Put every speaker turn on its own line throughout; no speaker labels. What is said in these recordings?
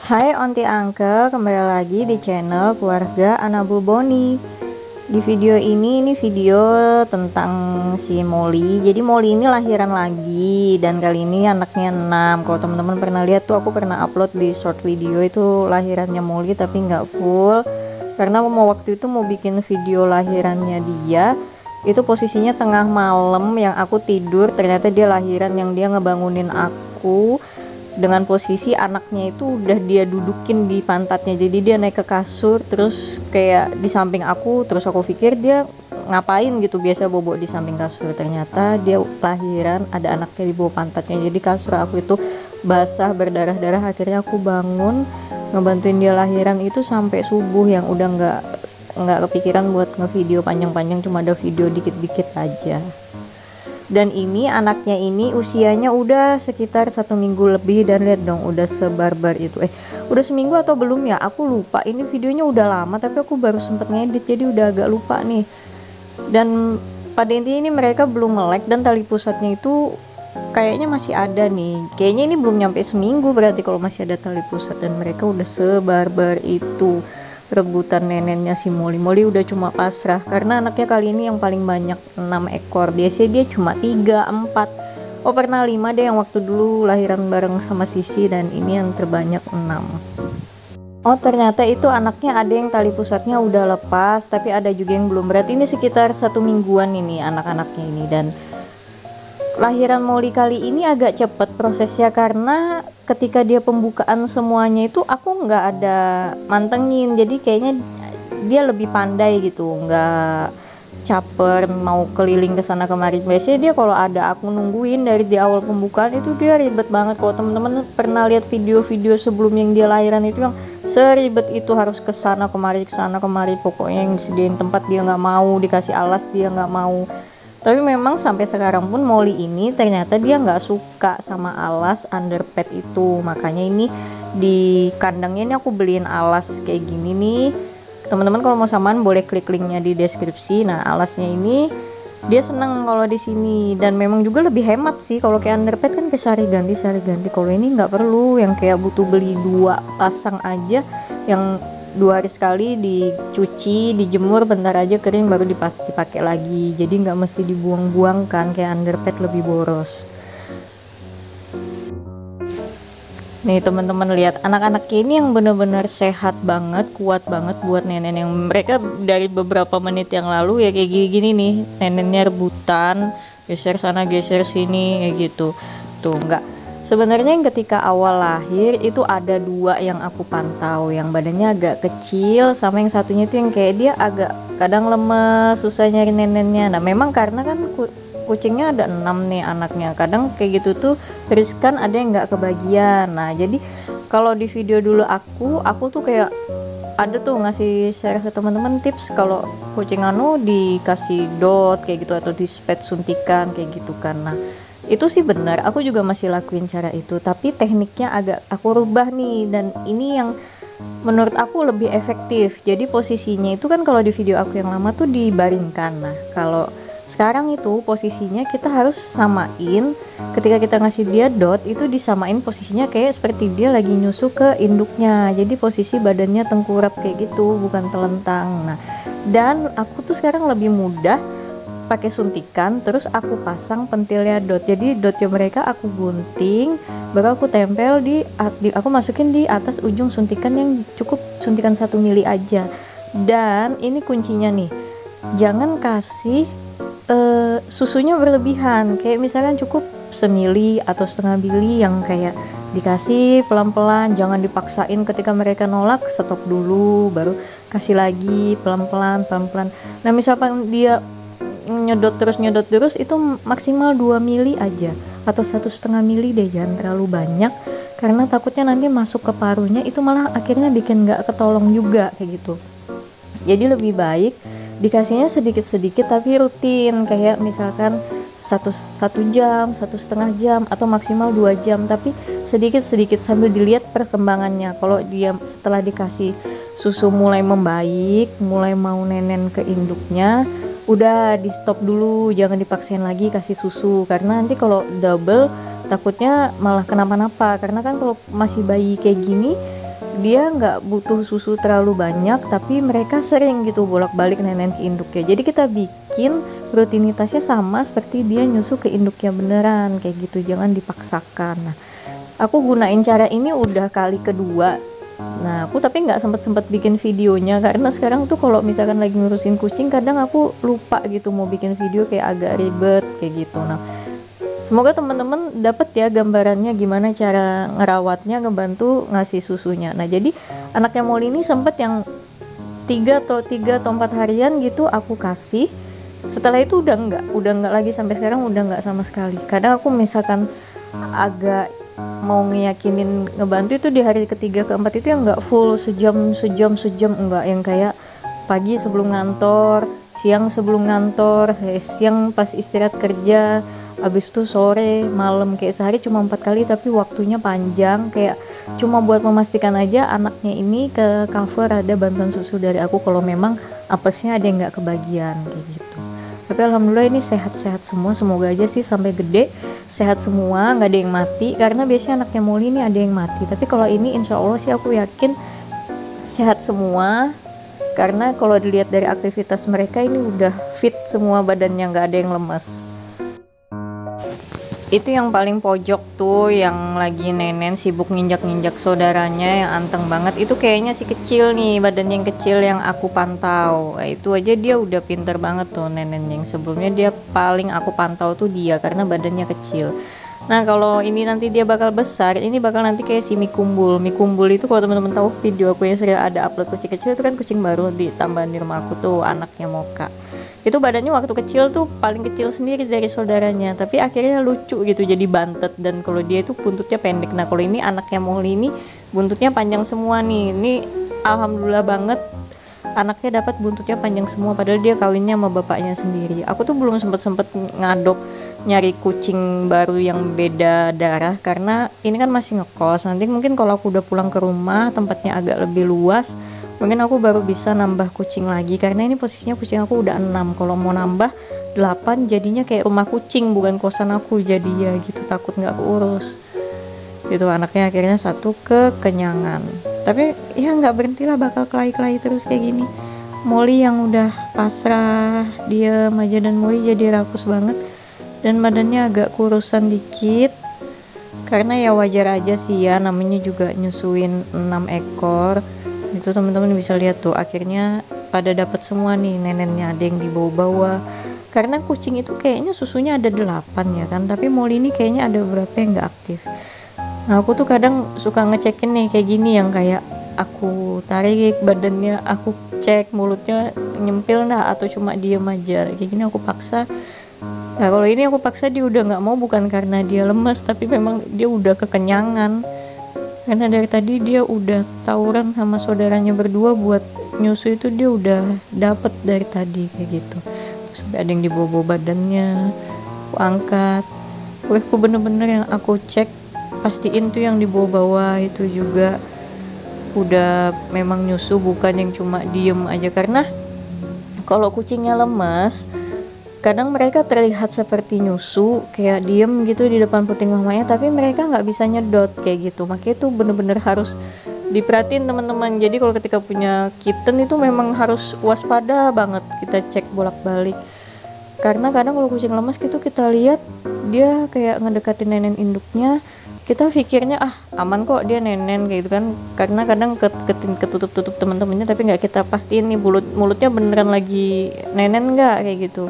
Hai Onti Angke, kembali lagi di channel keluarga Anabul Boni. Di video ini video tentang si Molly. Jadi Molly ini lahiran lagi dan kali ini anaknya 6. Kalau teman-teman pernah lihat tuh, aku pernah upload di short video itu lahirannya Molly tapi nggak full karena waktu itu mau bikin video lahirannya dia. Itu posisinya tengah malam yang aku tidur, ternyata dia lahiran yang dia ngebangunin aku dengan posisi anaknya itu udah dia dudukin di pantatnya. Jadi dia naik ke kasur terus kayak di samping aku, terus aku pikir dia ngapain gitu, biasa bobo di samping kasur, ternyata dia lahiran ada anaknya di bawah pantatnya. Jadi kasur aku itu basah berdarah-darah. Akhirnya aku bangun ngebantuin dia lahiran itu sampai subuh, yang udah nggak kepikiran buat ngevideo panjang-panjang, cuma ada video dikit-dikit aja. Dan ini anaknya ini usianya udah sekitar 1 minggu lebih, dan lihat dong udah sebarbar itu. Udah seminggu atau belum ya, aku lupa. Ini videonya udah lama tapi aku baru sempet ngedit jadi udah agak lupa nih. Dan pada intinya ini mereka belum melek, dan tali pusatnya itu kayaknya masih ada nih. Kayaknya ini belum nyampe seminggu berarti kalau masih ada tali pusat, dan mereka udah sebarbar itu rebutan neneknya si Molly. Molly udah cuma pasrah karena anaknya kali ini yang paling banyak, 6 ekor. Biasanya dia cuma 3, 4. Oh pernah 5 deh yang waktu dulu lahiran bareng sama Sisi, dan ini yang terbanyak 6. Oh ternyata itu anaknya ada yang tali pusatnya udah lepas, tapi ada juga yang belum. Berarti ini sekitar 1 mingguan ini anak-anaknya ini. Dan lahiran Molly kali ini agak cepet prosesnya karena ketika dia pembukaan semuanya itu aku nggak ada mantengin, jadi kayaknya dia lebih pandai gitu, nggak caper mau keliling ke sana kemari. Biasanya dia kalau ada aku nungguin dari di awal pembukaan itu dia ribet banget. Kalau teman-teman pernah lihat video-video sebelum yang dia lahiran itu yang seribet itu, harus ke sana kemari pokoknya yang disediain tempat dia nggak mau, dikasih alas dia nggak mau. Tapi memang sampai sekarang pun Molly ini ternyata dia nggak suka sama alas underpad itu. Makanya ini di kandangnya ini aku beliin alas kayak gini nih. Teman-teman kalau mau samaan boleh klik linknya di deskripsi. Nah alasnya ini dia seneng kalau di sini, dan memang juga lebih hemat sih. Kalau kayak underpad kan ke sehari ganti. Kalau ini nggak perlu yang kayak butuh beli 2 pasang aja, yang 2 hari sekali dicuci, dijemur bentar aja kering baru dipakai lagi. Jadi nggak mesti dibuang-buang kan kayak underpad, lebih boros. Nih teman-teman lihat anak-anak ini yang bener-bener sehat banget, kuat banget buat nenek, yang mereka dari beberapa menit yang lalu ya kayak gini-gini nih, neneknya rebutan geser sana geser sini kayak gitu. Tuh nggak, sebenarnya yang ketika awal lahir itu ada 2 yang aku pantau, yang badannya agak kecil sama yang satunya itu yang kayak dia agak kadang lemes, susah nyari neneknya. Nah memang karena kan kucingnya ada 6 nih anaknya, kadang kayak gitu tuh riskan ada yang nggak kebagian. Nah jadi kalau di video dulu aku tuh kayak ada tuh ngasih share ke teman-teman tips kalau kucing anu dikasih dot kayak gitu atau di spet suntikan kayak gitu kan. Nah itu sih benar, aku juga masih lakuin cara itu, tapi tekniknya agak aku rubah nih, dan ini yang menurut aku lebih efektif. Jadi posisinya itu kan kalau di video aku yang lama tuh dibaringkan. Nah kalau sekarang itu posisinya kita harus samain, ketika kita ngasih dia dot itu disamain posisinya kayak seperti dia lagi nyusu ke induknya. Jadi posisi badannya tengkurap kayak gitu, bukan telentang. Nah dan aku tuh sekarang lebih mudah pakai suntikan, terus aku pasang pentilnya dot. Jadi dotnya mereka aku gunting, baru aku tempel aku masukin di atas ujung suntikan yang cukup suntikan 1 mili aja. Dan ini kuncinya nih, jangan kasih susunya berlebihan, kayak misalkan cukup semili atau setengah mili, yang kayak dikasih pelan-pelan, jangan dipaksain. Ketika mereka nolak stop dulu baru kasih lagi pelan-pelan. Nah misalkan dia nyedot terus itu maksimal 2 mili aja atau 1,5 mili deh, jangan terlalu banyak karena takutnya nanti masuk ke parunya itu malah akhirnya bikin nggak ketolong juga kayak gitu. Jadi lebih baik dikasihnya sedikit-sedikit tapi rutin, kayak misalkan satu jam, 1,5 jam atau maksimal 2 jam, tapi sedikit-sedikit sambil dilihat perkembangannya. Kalau dia setelah dikasih susu mulai membaik, mulai mau nenen ke induknya, udah di stop dulu, jangan dipaksain lagi kasih susu, karena nanti kalau double takutnya malah kenapa-napa. Karena kan kalau masih bayi kayak gini dia nggak butuh susu terlalu banyak, tapi mereka sering gitu bolak-balik nenen ke induknya. Jadi kita bikin rutinitasnya sama seperti dia nyusu ke induknya beneran kayak gitu, jangan dipaksakan. Nah, aku gunain cara ini udah kali kedua. Nah, aku tapi nggak sempet bikin videonya karena sekarang tuh kalau misalkan lagi ngurusin kucing kadang aku lupa gitu mau bikin video, kayak agak ribet kayak gitu. Nah, semoga teman-teman dapat ya gambarannya gimana cara ngerawatnya, ngebantu ngasih susunya. Nah, jadi anaknya Molly ini sempet yang 3 atau 4 harian gitu aku kasih. Setelah itu udah enggak lagi, sampai sekarang udah enggak sama sekali. Kadang aku misalkan agak mau ngeyakinin ngebantu itu di hari ketiga keempat itu yang enggak full sejam enggak, yang kayak pagi sebelum ngantor, siang sebelum ngantor, siang pas istirahat kerja, habis itu sore, malam, kayak sehari cuma 4 kali tapi waktunya panjang, kayak cuma buat memastikan aja anaknya ini ke cover ada bantuan susu dari aku kalau memang apesnya ada yang nggak kebagian kayak gitu. Tapi alhamdulillah ini sehat-sehat semua, semoga aja sih sampai gede sehat semua, nggak ada yang mati, karena biasanya anaknya Molly ini ada yang mati, tapi kalau ini insya Allah sih aku yakin sehat semua, karena kalau dilihat dari aktivitas mereka ini udah fit semua badannya, nggak ada yang lemas. Itu yang paling pojok tuh yang lagi nenen sibuk nginjak-nginjak saudaranya yang anteng banget, itu kayaknya si kecil nih, badannya yang kecil yang aku pantau. Nah, itu aja dia udah pinter banget tuh nenen. Yang sebelumnya dia paling aku pantau tuh dia karena badannya kecil. Nah, kalau ini nanti dia bakal besar, ini bakal nanti kayak si Mikumbul. Mikumbul itu kalau teman-teman tahu video aku yang sering ada upload kucing kecil, itu kan kucing baru ditambahin di rumah aku tuh, anaknya Moka. Itu badannya waktu kecil tuh paling kecil sendiri dari saudaranya, tapi akhirnya lucu gitu jadi bantet, dan kalau dia itu buntutnya pendek. Nah, kalau ini anaknya Molly ini buntutnya panjang semua nih. Ini alhamdulillah banget anaknya dapat buntutnya panjang semua, padahal dia kawinnya sama bapaknya sendiri. Aku tuh belum sempet ngadop nyari kucing baru yang beda darah karena ini kan masih ngekos. Nanti mungkin kalau aku udah pulang ke rumah, tempatnya agak lebih luas, mungkin aku baru bisa nambah kucing lagi, karena ini posisinya kucing aku udah 6. Kalau mau nambah 8 jadinya kayak rumah kucing bukan kosan aku, jadi ya gitu, takut nggak keurus gitu. Anaknya akhirnya satu kekenyangan, tapi ya nggak berhentilah, bakal kelahi terus kayak gini. Molly yang udah pasrah diem aja, dan Molly jadi rakus banget dan badannya agak kurusan dikit, karena ya wajar aja sih ya, namanya juga nyusuin 6 ekor. Itu teman-teman bisa lihat tuh akhirnya pada dapat semua nih nenennya, ada yang dibawa-bawa karena kucing itu kayaknya susunya ada 8 ya kan, tapi Molly ini kayaknya ada beberapa yang nggak aktif. Nah, aku tuh kadang suka ngecekin nih kayak gini, yang kayak aku tarik badannya, aku cek mulutnya nyempil nggak atau cuma diem aja kayak gini, aku paksa. Nah, kalau ini aku paksa dia udah nggak mau, bukan karena dia lemes, tapi memang dia udah kekenyangan, karena dari tadi dia udah tawuran sama saudaranya berdua buat nyusu, itu dia udah dapet dari tadi kayak gitu. Terus sampai ada yang dibawa badannya, aku angkat, aku bener-bener yang aku cek, pastiin tuh yang dibawa itu juga udah memang nyusu, bukan yang cuma diem aja. Karena kalau kucingnya lemas kadang mereka terlihat seperti nyusu, kayak diem gitu di depan puting mamanya, tapi mereka nggak bisa nyedot kayak gitu. Makanya itu bener-bener harus diperhatiin teman-teman. Jadi kalau ketika punya kitten itu memang harus waspada banget, kita cek bolak-balik, karena kadang kalau kucing lemas gitu kita lihat dia kayak ngedekatin nenen induknya, kita pikirnya aman kok dia nenen kayak gitu kan, karena kadang ketutup teman-temannya, tapi nggak kita pastiin nih mulutnya beneran lagi nenen nggak kayak gitu.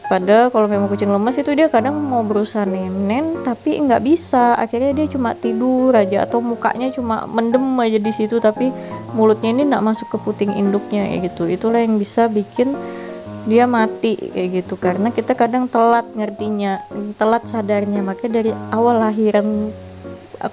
Padahal kalau memang kucing lemas itu dia kadang mau berusaha nenen tapi nggak bisa, akhirnya dia cuma tidur aja atau mukanya cuma mendem aja di situ, tapi mulutnya ini nggak masuk ke puting induknya kayak gitu. Itulah yang bisa bikin dia mati kayak gitu, karena kita kadang telat ngertinya, telat sadarnya. Makanya dari awal lahiran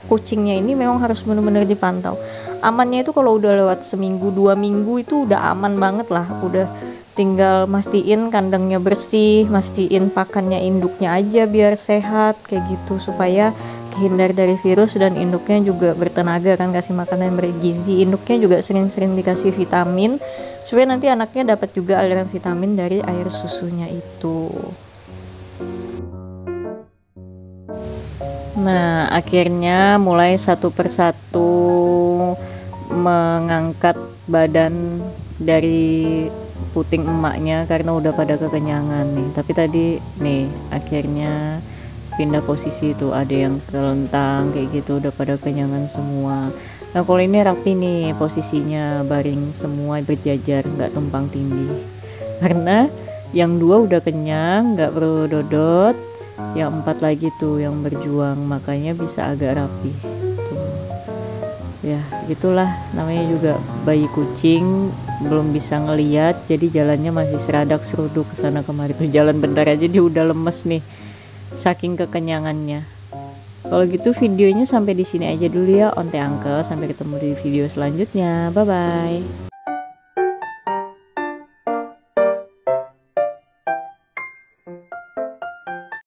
kucingnya ini memang harus benar-benar dipantau. Amannya itu kalau udah lewat seminggu 2 minggu itu udah aman banget lah, udah tinggal mastiin kandangnya bersih, mastiin pakannya induknya aja biar sehat kayak gitu, supaya terhindar dari virus, dan induknya juga bertenaga kan, kasih makanan yang bergizi. Induknya juga sering-sering dikasih vitamin supaya nanti anaknya dapat juga aliran vitamin dari air susunya itu. Nah, akhirnya mulai satu persatu mengangkat badan dari puting emaknya karena udah pada kekenyangan nih. Tapi tadi nih akhirnya pindah posisi tuh, ada yang terlentang kayak gitu, udah pada kenyangan semua. Nah kalau ini rapi nih posisinya, baring semua berjajar, nggak tumpang tindih. Karena yang 2 udah kenyang, nggak perlu dodot, yang 4 lagi tuh yang berjuang, makanya bisa agak rapi tuh. Ya gitulah, namanya juga bayi kucing, belum bisa ngeliat, jadi jalannya masih seradak seruduk kesana kemari tuh, jalan bentar aja dia udah lemes nih saking kekenyangannya. Kalau gitu videonya sampai di sini aja dulu ya, onte angkel, sampai ketemu di video selanjutnya, bye bye.